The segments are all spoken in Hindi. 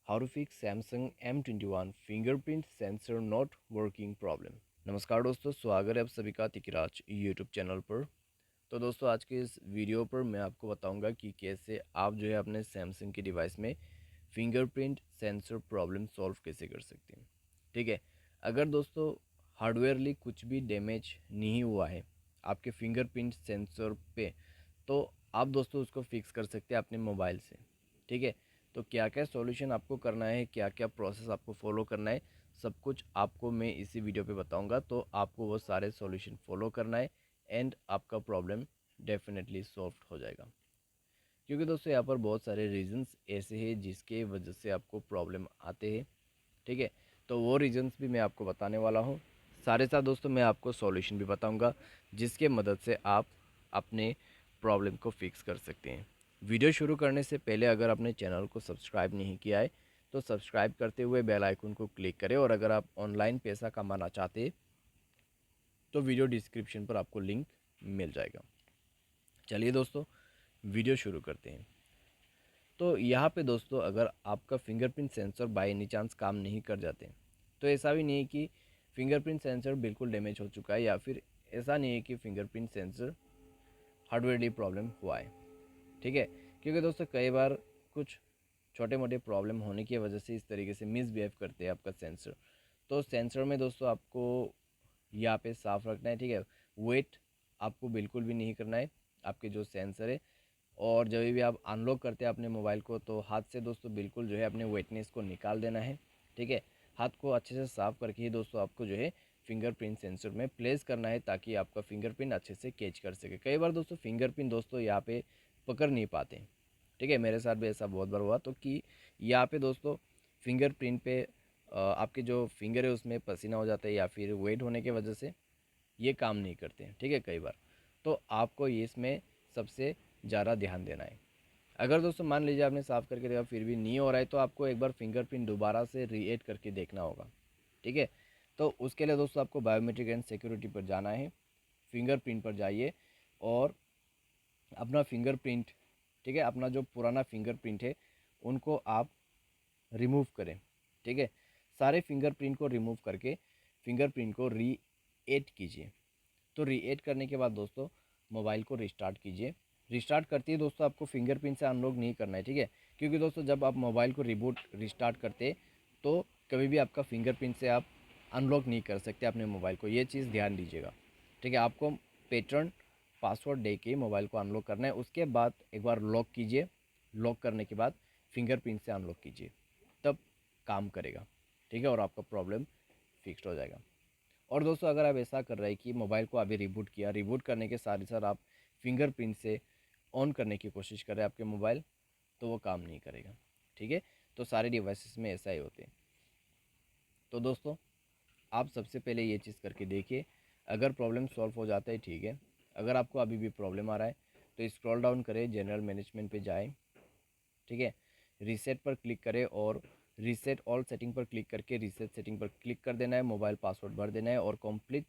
How to fix Samsung M21 fingerprint sensor not working problem. नमस्कार दोस्तों, स्वागत है आप सभी का तिकराज यूट्यूब चैनल पर। तो दोस्तों, आज के इस वीडियो पर मैं आपको बताऊंगा कि कैसे आप जो है अपने सैमसंग के डिवाइस में फिंगरप्रिंट सेंसर प्रॉब्लम सॉल्व कैसे कर सकते हैं। ठीक है, अगर दोस्तों हार्डवेयरली कुछ भी डैमेज नहीं हुआ है आपके फिंगरप्रिंट सेंसर पे, तो आप दोस्तों उसको फिक्स कर सकते हैं अपने मोबाइल से। ठीक है, तो क्या क्या सॉल्यूशन आपको करना है, क्या क्या प्रोसेस आपको फॉलो करना है, सब कुछ आपको मैं इसी वीडियो पे बताऊंगा। तो आपको वो सारे सॉल्यूशन फॉलो करना है एंड आपका प्रॉब्लम डेफिनेटली सॉल्व हो जाएगा। क्योंकि दोस्तों यहाँ पर बहुत सारे रीजंस ऐसे हैं जिसके वजह से आपको प्रॉब्लम आते हैं। ठीक है, तो वो रीजंस भी मैं आपको बताने वाला हूँ। सारे साथ दोस्तों मैं आपको सॉल्यूशन भी बताऊंगा जिसके मदद से आप अपने प्रॉब्लम को फिक्स कर सकते हैं। वीडियो शुरू करने से पहले अगर आपने चैनल को सब्सक्राइब नहीं किया है तो सब्सक्राइब करते हुए बेल आइकन को क्लिक करें, और अगर आप ऑनलाइन पैसा कमाना चाहते हैं तो वीडियो डिस्क्रिप्शन पर आपको लिंक मिल जाएगा। चलिए दोस्तों, वीडियो शुरू करते हैं। तो यहाँ पे दोस्तों, अगर आपका fingerprint sensor by any chance काम नहीं कर जाते, तो ऐसा भी नहीं है कि फिंगरप्रिंट सेंसर बिल्कुल डैमेज हो चुका है, या फिर ऐसा नहीं है कि फिंगरप्रिंट सेंसर हार्डवेयरली प्रॉब्लम हुआ है। ठीक है, क्योंकि दोस्तों कई बार कुछ छोटे मोटे प्रॉब्लम होने की वजह से इस तरीके से मिसबिहेव करते हैं आपका सेंसर। तो सेंसर में दोस्तों आपको यहाँ पे साफ रखना है। ठीक है, वेट आपको बिल्कुल भी नहीं करना है आपके जो सेंसर है। और जब भी आप अनलॉक करते हैं अपने मोबाइल को, तो हाथ से दोस्तों बिल्कुल जो है अपने वेटनेस को निकाल देना है। ठीक है, हाथ को अच्छे से साफ करके ही दोस्तों आपको जो है फिंगरप्रिंट सेंसर में प्लेस करना है, ताकि आपका फिंगरप्रिंट अच्छे से कैच कर सके। कई बार दोस्तों फिंगरप्रिंट दोस्तों यहाँ पे पकड़ नहीं पाते। ठीक है, मेरे साथ भी ऐसा बहुत बार हुआ, तो कि यहाँ पे दोस्तों फिंगरप्रिंट पे आपके जो फिंगर है उसमें पसीना हो जाता है, या फिर वेट होने की वजह से ये काम नहीं करते हैं। ठीक है, कई बार तो आपको ये इसमें सबसे ज़्यादा ध्यान देना है। अगर दोस्तों मान लीजिए आपने साफ़ करके देखा फिर भी नहीं हो रहा है, तो आपको एक बार फिंगरप्रिंट दोबारा से रीएड करके देखना होगा। ठीक है, तो उसके लिए दोस्तों आपको बायोमेट्रिक एंड सिक्योरिटी पर जाना है। फिंगरप्रिंट पर जाइए और अपना फिंगरप्रिंट, ठीक है, अपना जो पुराना फिंगरप्रिंट है उनको आप रिमूव करें। ठीक है, सारे फिंगरप्रिंट को रिमूव करके फिंगरप्रिंट को रीएड कीजिए। तो रीएड करने के बाद दोस्तों मोबाइल को रिस्टार्ट कीजिए। रिस्टार्ट करते ही दोस्तों आपको फिंगरप्रिंट से अनलॉक नहीं करना है। ठीक है, क्योंकि दोस्तों जब आप मोबाइल को रिबूट रिस्टार्ट करते तो कभी भी आपका फिंगरप्रिंट से आप अनलॉक नहीं कर सकते अपने मोबाइल को, ये चीज़ ध्यान दीजिएगा। ठीक है, आपको पैटर्न पासवर्ड दे के मोबाइल को अनलॉक करना है। उसके बाद एक बार लॉक कीजिए। लॉक करने के बाद फिंगरप्रिंट से अनलॉक कीजिए, तब काम करेगा। ठीक है, और आपका प्रॉब्लम फिक्स्ड हो जाएगा। और दोस्तों अगर आप ऐसा कर रहे हैं कि मोबाइल को अभी रिबूट किया, रिबूट करने के साथ ही साथ आप फिंगरप्रिंट से ऑन करने की कोशिश कर रहे हैं आपके मोबाइल, तो वो काम नहीं करेगा। ठीक है, तो सारे डिवाइसेस में ऐसा ही होते हैं। तो दोस्तों आप सबसे पहले ये चीज़ करके देखिए। अगर प्रॉब्लम सॉल्व हो जाता है ठीक है, अगर आपको अभी भी प्रॉब्लम आ रहा है तो स्क्रॉल डाउन करें, जनरल मैनेजमेंट पे जाएं। ठीक है, रीसेट पर क्लिक करें और रीसेट ऑल सेटिंग पर क्लिक करके रीसेट सेटिंग पर क्लिक कर देना है। मोबाइल पासवर्ड भर देना है और कंप्लीट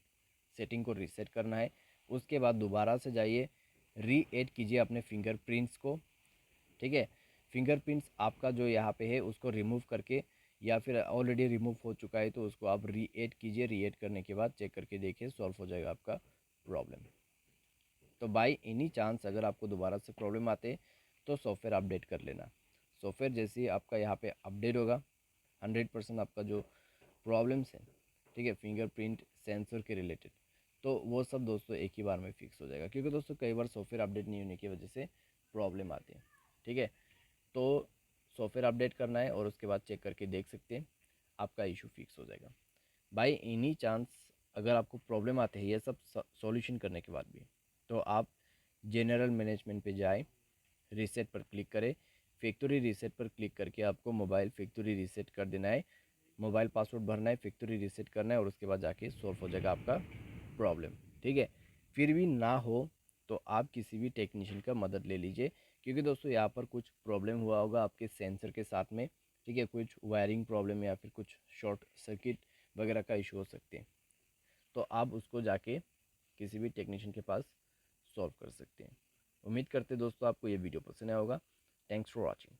सेटिंग को रीसेट करना है। उसके बाद दोबारा से जाइए, रीएड कीजिए अपने फिंगरप्रिंट्स को। ठीक है, फिंगरप्रिंट्स आपका जो यहाँ पे है उसको रिमूव करके, या फिर ऑलरेडी रिमूव हो चुका है तो उसको आप रीएड कीजिए। रीएड करने के बाद चेक करके देखिए, सॉल्व हो जाएगा आपका प्रॉब्लम। तो बाई एनी चांस अगर आपको दोबारा से प्रॉब्लम आते तो सॉफ्टवेयर अपडेट कर लेना। सॉफ्टवेयर जैसे ही आपका यहाँ पे अपडेट होगा, 100% आपका जो प्रॉब्लम्स है, ठीक है, फिंगरप्रिंट सेंसर के रिलेटेड, तो वो सब दोस्तों एक ही बार में फिक्स हो जाएगा। क्योंकि दोस्तों कई बार सॉफ्टवेयर अपडेट नहीं होने की वजह से प्रॉब्लम आती है। ठीक है, तो सॉफ्टवेयर अपडेट करना है और उसके बाद चेक करके देख सकते हैं, आपका इशू फिक्स हो जाएगा। बाई एनी चांस अगर आपको प्रॉब्लम आते हैं ये सब सॉल्यूशन करने के बाद भी, तो आप जनरल मैनेजमेंट पे जाएं, रीसेट पर क्लिक करें। फैक्ट्री रीसेट पर क्लिक करके आपको मोबाइल फैक्ट्री रीसेट कर देना है। मोबाइल पासवर्ड भरना है, फैक्ट्री रीसेट करना है, और उसके बाद जाके सॉल्व हो जाएगा आपका प्रॉब्लम। ठीक है, फिर भी ना हो तो आप किसी भी टेक्नीशियन का मदद ले लीजिए। क्योंकि दोस्तों यहाँ पर कुछ प्रॉब्लम हुआ होगा आपके सेंसर के साथ में। ठीक है, कुछ वायरिंग प्रॉब्लम या फिर कुछ शॉर्ट सर्किट वगैरह का इशू हो सकते हैं, तो आप उसको जाके किसी भी टेक्नीशियन के पास सॉल्व कर सकते हैं। उम्मीद करते दोस्तों आपको ये वीडियो पसंद आया होगा। Thanks for watching.